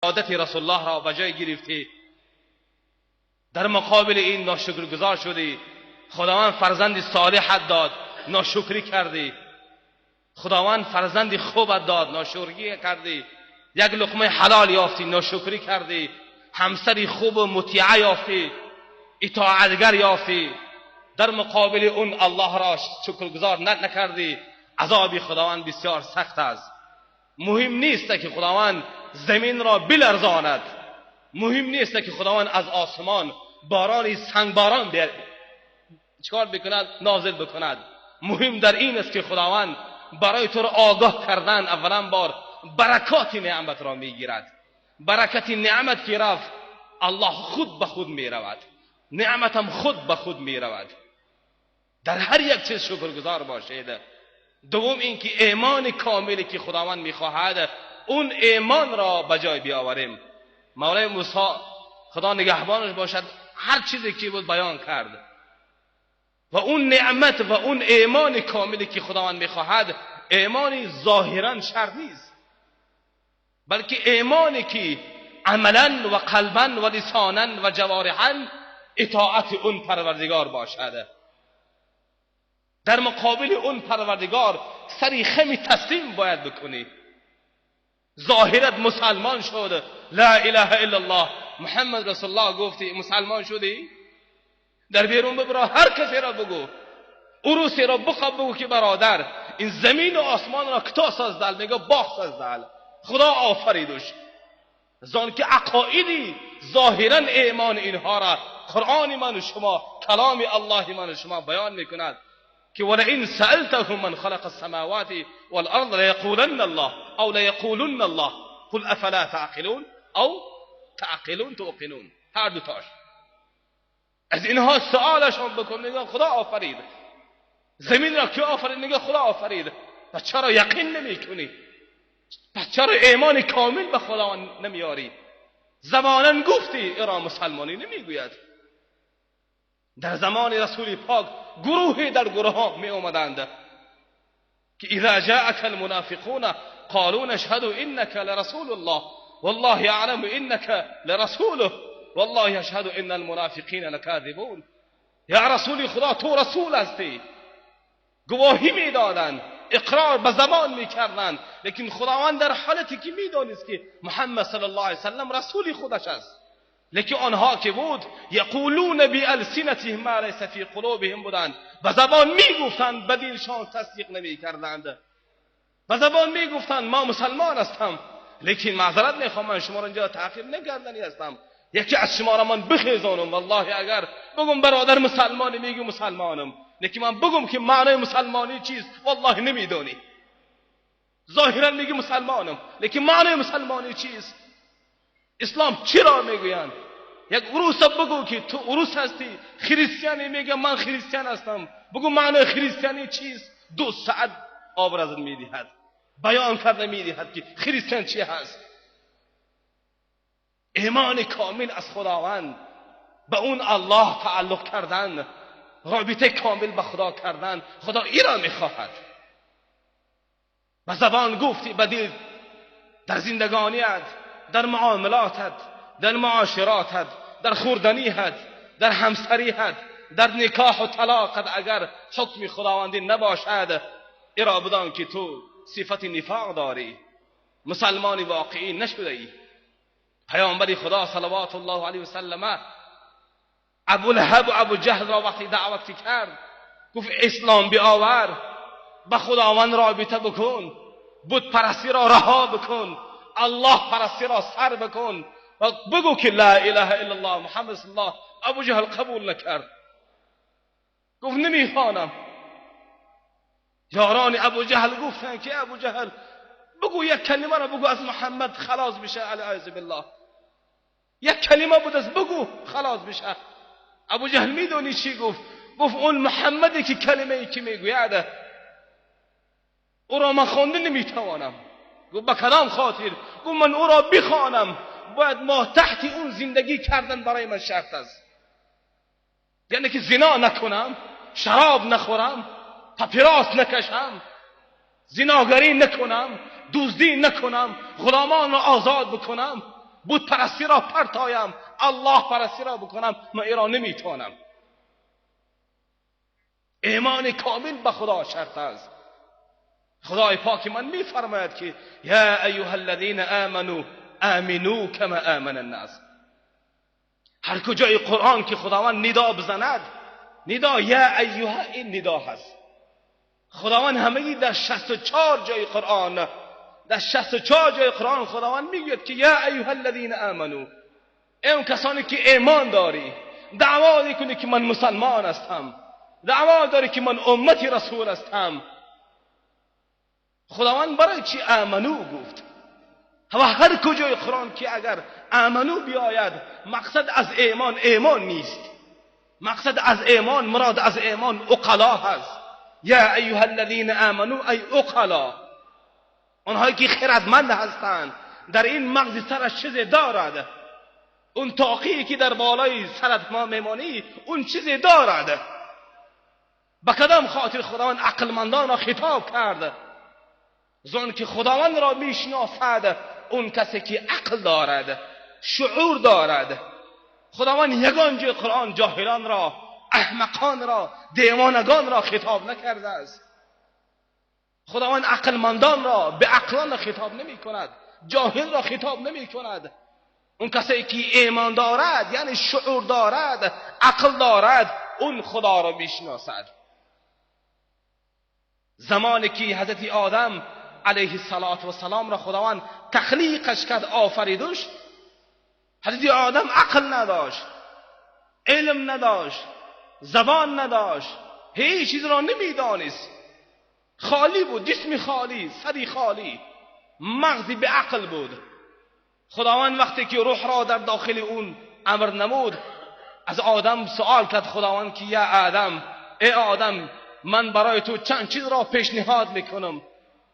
عادت رسول الله را به جای گرفتی، در مقابل این ناشکرگزار شدی. خداوند فرزند صالحت داد، ناشکری کردی. خداوند فرزند خوبت داد، ناشکری کردی. یک لقمه حلال یافتی، ناشکری کردی. همسری خوب و مطیعه یافتی، اطاعتگر یافتی، در مقابل اون الله را شکرگزار نکردی. عذاب خداوند بسیار سخت است. مهم نیست که خداوند زمین را بلرزاند، مهم نیست که خداوند از آسمان بارانی سنگباران چکار بکند، نازل بکند. مهم در این است که خداوند برای تو را آگاه کردن اولا بار برکات نعمت را میگیرد. برکت نعمت که رفت، الله خود به خود میرود، نعمتم خود به خود میرود. در هر یک چیز شکرگزار باشید. دوم اینکه ایمان کاملی که خداوند میخواهد، اون ایمان را به جای بیاوریم. مولای موسی خدا نگهبانش باشد، هر چیزی که بود بیان کرد. و اون نعمت و اون ایمان کاملی که خداوند میخواهد، ایمانی ظاهرا شرط نیست، بلکه ایمانی که عملا و قلبا و لسانا و جوارحا اطاعت اون پروردگار باشد. در مقابل اون پروردگار سری خم تسلیم باید بکنی. ظاهرت مسلمان شد، لا اله الا الله محمد رسول الله گفتی، مسلمان شدی؟ در بیرون ببرا، هر کسی را بگو، عروسی را بگو که برادر این زمین و آسمان را کتا سازدل؟ میگه باغ سازدل، خدا آفریدش. زان که عقایدی ظاهرا ایمان اینها را قرآن من و شما، کلام الله من و شما بیان میکند که ولئن سألتهم من خلق السماوات والارض ليقولن الله او ليقولن الله قل افلا تعقلون او تعقلون توقنون. هر دو تاش از اینها سوالشون بکن، میگن خدا آفرید. زمین را که آفرید؟ میگه خدا آفرید. پس چرا یقین نمیکنی؟ پس چرا ایمان کامل به خدا نمیاری؟ زمانا گفتی ایران مسلمانی نمیگوید. در زمان رسول پاک گروهی در گروه ها می اومدند که اذا جاءك المنافقون قالوا نشهد انك لرسول الله والله يعلم انك لرسوله والله يشهد ان المنافقين لكاذبون. یا رسول خدا تو رسول هستی. گواهی میدادند، اقرار به زبان میکردند، لیکن خداوند در حالتی که میدانست که محمد صلی الله علیه وسلم رسول خودش است، لیکن آنها که بود یقولون بالسنتهم ما لیس فی قلوبهم بودند، به زبان میگفتند، به دلشان تصدیق نمیکردند. به زبان میگفتند ما مسلمان هستم، لیکن معذرت میخوام من شما را اینجا تحقیر نکردنی هستم، یکی از شما را من بخیزانم. والله اگر بگم برادر مسلمانی، میگی مسلمانم، لیکن من بگم که معنی مسلمانی چیست، والله نمیدانی. ظاهرا میگی مسلمانم، لیکن معنی مسلمانی چیست؟ اسلام چرا میگویند؟ یک عروس بگو که تو عروس هستی، خریستیانی میگه من خریستیان هستم، بگو معنی خریستیانی چیست؟ 2 ساعت آبرزن میدهد، بیان کرده میدهد که خریستیان چی هست. ایمان کامل از خداوند، به اون الله تعلق کردن، رابطه کامل به خدا کردن. خدا ایرا میخواهد. به زبان گفتی، به دل، در زندگانیت، در معاملاتت، در معاشراتت، در خوردنیت، در همسریت، در نکاح و طلاقت اگر حکم خداوندی نباشد، ایرا بدان که تو صفت نفاق داری، مسلمانی واقعی نشده ای. پیامبر خدا صلوات الله علیه و سلم ابو لهب و ابو جهل را وقتی دعوت کرد، گفت اسلام بیاور، به خداوند رابطه بکن، بت پرستی را رها بکن، الله پرستی را سر بکن و بگو که لا اله الا الله محمد رسول الله. ابو جهل قبول نکرد، گفت نمیخوانم. یاران ابو جهل گفتن که ابو جهل بگو یک کلمه را بگو از محمد خلاص بشه، اعوذ بالله. یک کلمه بود از بگو خلاص بشه. ابو جهل میدونی چی گفت؟ گفت اون محمدی که کلمه ای که میگوید او را من خوانده نمیتوانم. گفت به کدام خاطر؟ گفت من او را بخوانم باید ما تحت اون زندگی کردن برای من شرط است. یعنی که زنا نکنم، شراب نخورم، پاپیراس نکشم، زناگری نکنم، دزدی نکنم، غلامان را آزاد بکنم، بود پرستی را پرتایم، الله پرستی را بکنم، من این را نمیتونم. ایمان کامل به خدا شرط است. خدای پاک من میفرماید که یا ایها الذین آمنوا آمنوا کما آمن الناس. هر کجای قرآن که خداوند ندا بزند، ندا یا ایها این ندا هست. خداوند همگی در 64 جای قرآن، در 64 جای قرآن خداوند میگوید که یا ایها الذین آمنو، اون کسانی که ایمان داری، دعوا میکنی که من مسلمان هستم، دعوا داری که من امتی رسول هستم. خداوند برای چی آمنو گفت؟ و هر کجای قرآن که اگر آمنو بیاید، مقصد از ایمان ایمان نیست. مقصد از ایمان، مراد از ایمان عقلا هست. یا ایها الذین آمنو ای عقلا، اونهایی که خردمند هستند. در این مغز سرش چیزی دارد، اون تاقی که در بالای سرت ما میمانی اون چیزی دارد. به کدام خاطر خداوند عقلمندان را خطاب کرد؟ زن که خداوند را میشناسد اون کسی که عقل دارد، شعور دارد. خداوند یگان جای قرآن جاهلان را، احمقان را، دیوانگان را خطاب نکرده است. خداوند عقلمندان را به عقلان خطاب نمی کند، جاهل را خطاب نمی کند. اون کسی که ایمان دارد یعنی شعور دارد، عقل دارد، اون خدا را میشناسد. زمانی که حضرت آدم علیه السلام را خداوند تخلیقش کرد، آفریدش، حضرت آدم عقل نداشت، علم نداشت، زبان نداشت، هیچ چیز را نمیدانست. خالی بود، جسم خالی، سری خالی، مغزی به عقل بود. خداوند وقتی که روح را در داخل اون امر نمود، از آدم سوال کرد خداوند که یا آدم، ای آدم، من برای تو چند چیز را پیشنهاد میکنم،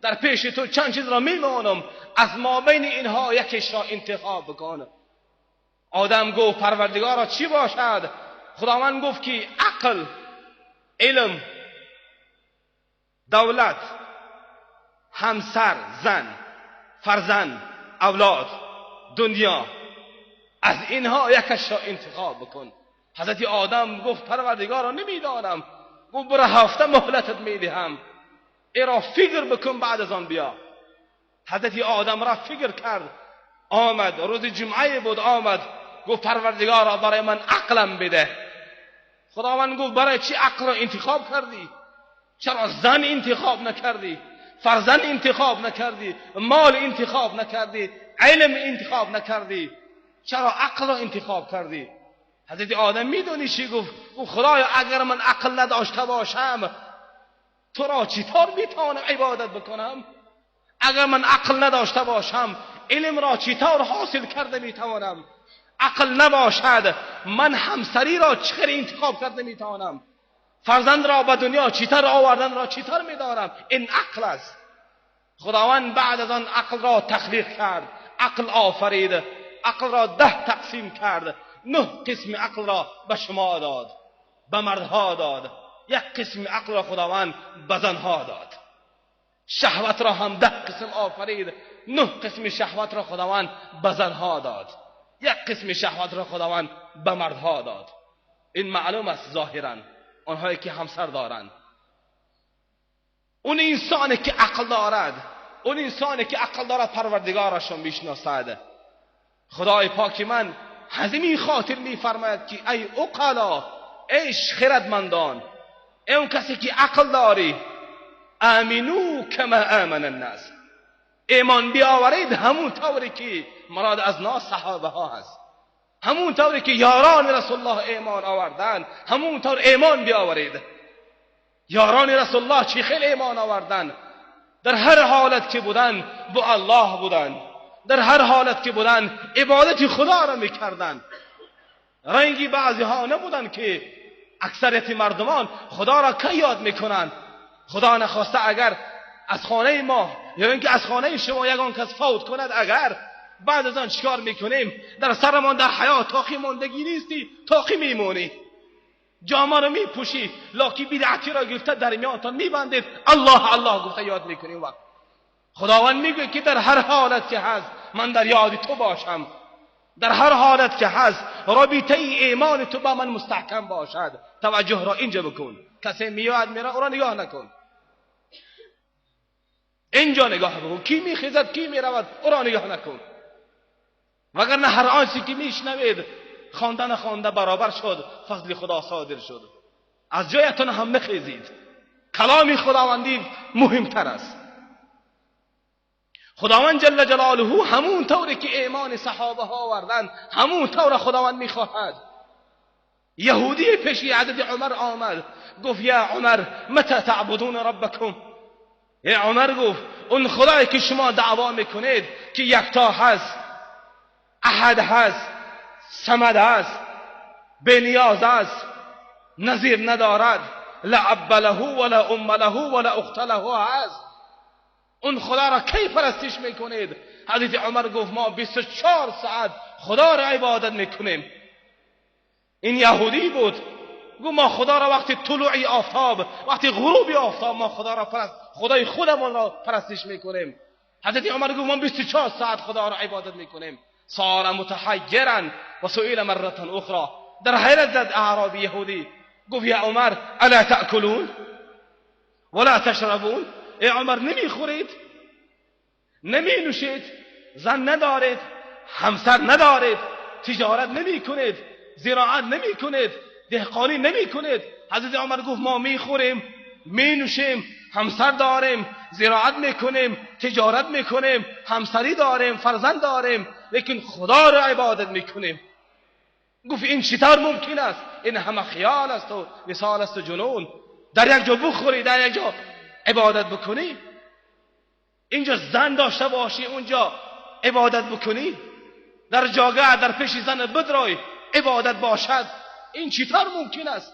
در پیش تو چند چیز را میمانم، از ما بین اینها یکیش را انتخاب بکن. آدم گفت پروردگارا چی باشد؟ خداوند گفت که عقل، علم، دولت، همسر، زن، فرزند، اولاد، دنیا، از اینها یکش را انتخاب بکن. حضرت آدم گفت پروردگارا نمیدانم. گفت برای هفته مهلتت میدهم، ای را فکر بکن بعد از آن بیا. حضرت آدم را فکر کرد، آمد، روز جمعه بود، آمد گفت پروردگارا برای من عقلم بده. خداوند گفت برای چی عقل را انتخاب کردی؟ چرا زن انتخاب نکردی؟ فرزند انتخاب نکردی؟ مال انتخاب نکردی؟ علم انتخاب نکردی؟ چرا عقل را انتخاب کردی؟ حضرت آدم میدونی چی گفت؟ خدایا اگر من عقل نداشته باشم تو را چطور میتوانم عبادت بکنم؟ اگر من عقل نداشته باشم علم را چطور حاصل کرده میتوانم؟ عقل نباشد من همسری را چطور انتخاب کرده میتوانم؟ فرزند را به دنیا چطور آوردن را چطور میدانم؟ این عقل است. خداوند بعد از آن عقل را تخلیق کرد، عقل آفرید، عقل را 10 تقسیم کرد. 9 قسم عقل را به شما داد، به مردها داد. 1 قسم عقل را خداوند به زنها داد. شهوت را هم 10 قسم آفرید. 9 قسم شهوت را خداوند به زنها داد، 1 قسم شهوت را خداوند به مردها داد. این معلوم است ظاهرا آنهایی که همسر دارند، اون انسانی که عقل دارد، اون انسانی که عقل دارد پروردگارش را میشناسد. خدای پاک من همین خاطر میفرماید که ای عقلا، ای خردمندان، ای اون کسی که عقل داری، آمنو کما آمن الناس، ایمان بیاورید همون طوری که مراد از ناس صحابه ها هست، همون طوری که یاران رسول الله ایمان آوردن همون طور ایمان بیاورید. یاران رسول الله چی خیلی ایمان آوردن، در هر حالت که بودن با الله بودن، در هر حالت که بودن عبادت خدا را میکردن. رنگی بعضی ها نبودن که اکثریت مردمان خدا را که یاد میکنن. خدا نخواسته اگر از خانه ما یا اینکه از خانه شما یگان کس فوت کند، اگر بعد از آن چیکار میکنیم؟ در سرمان در حیات تاقی ماندگی نیستی، تاقی میمونی، جامه رو میپوشی، لاکی بدعتی را گرفته در میانتان میبندید، الله الله گفته یاد میکنیم. وقت خداوند میگه که در هر حالت که هست من در یاد تو باشم. در هر حالت که هست رابطه ایمان تو با من مستحکم باشد. توجه را اینجا بکن. کسی میاد میره او را نگاه نکن، اینجا نگاه بکن. کی میخیزد کی میرود او را نگاه نکن، وگرنه هر آنچه که میشنوید خواندن برابر شد، فضل خدا صادر شد. از جایتون هم نخیزید، کلام خداوندی مهمتر است. خداوند جل جلاله همون طوری که ایمان صحابه ها آوردند همون طور خداوند میخواهد. یهودی پیش حضرت عمر آمد، گفت یا عمر متى تعبدون ربکم؟ یا عمر گفت اون خدایی که شما دعوا میکنید که یکتا هست، احد هست، صمد هست، بنیاز است، نظیر ندارد، لا اب له ولا ام له ولا اخت له هست، اون خدا را کی پرستش میکنید؟ حضرت عمر گفت ما 24 ساعت خدا را عبادت میکنیم. این یهودی بود، گفت ما خدا را وقتی طلوع آفتاب، وقتی غروب آفتاب ما خدا را خدای خودمون را پرستش میکنیم. حضرت عمر گفت ما 24 ساعت خدا را عبادت میکنیم. صار متحیرا و سئل مره اخرى، در حیرت زد اعرابی یهودی، گفت یا عمر الا تأکلون ولا تشربون؟ ای عمر نمیخورید، نمی نوشید، زن ندارید، همسر ندارید، تجارت نمی کنید، زراعت نمی کنید، دهقانی نمی کنید؟ حضرت عمر گفت ما میخوریم، می نوشیم، همسر داریم، زراعت میکنیم، تجارت میکنیم، همسری داریم، فرزند داریم، لیکن خدا را عبادت میکنیم. گفت این چطور ممکن است؟ این همه خیال است و وصال است و جنون. در یک جا بخوری، در یک جا عبادت بکنی، اینجا زن داشته باشی اونجا عبادت بکنی، در جاگه در پیش زن بدرای عبادت باشد، این چطور ممکن است؟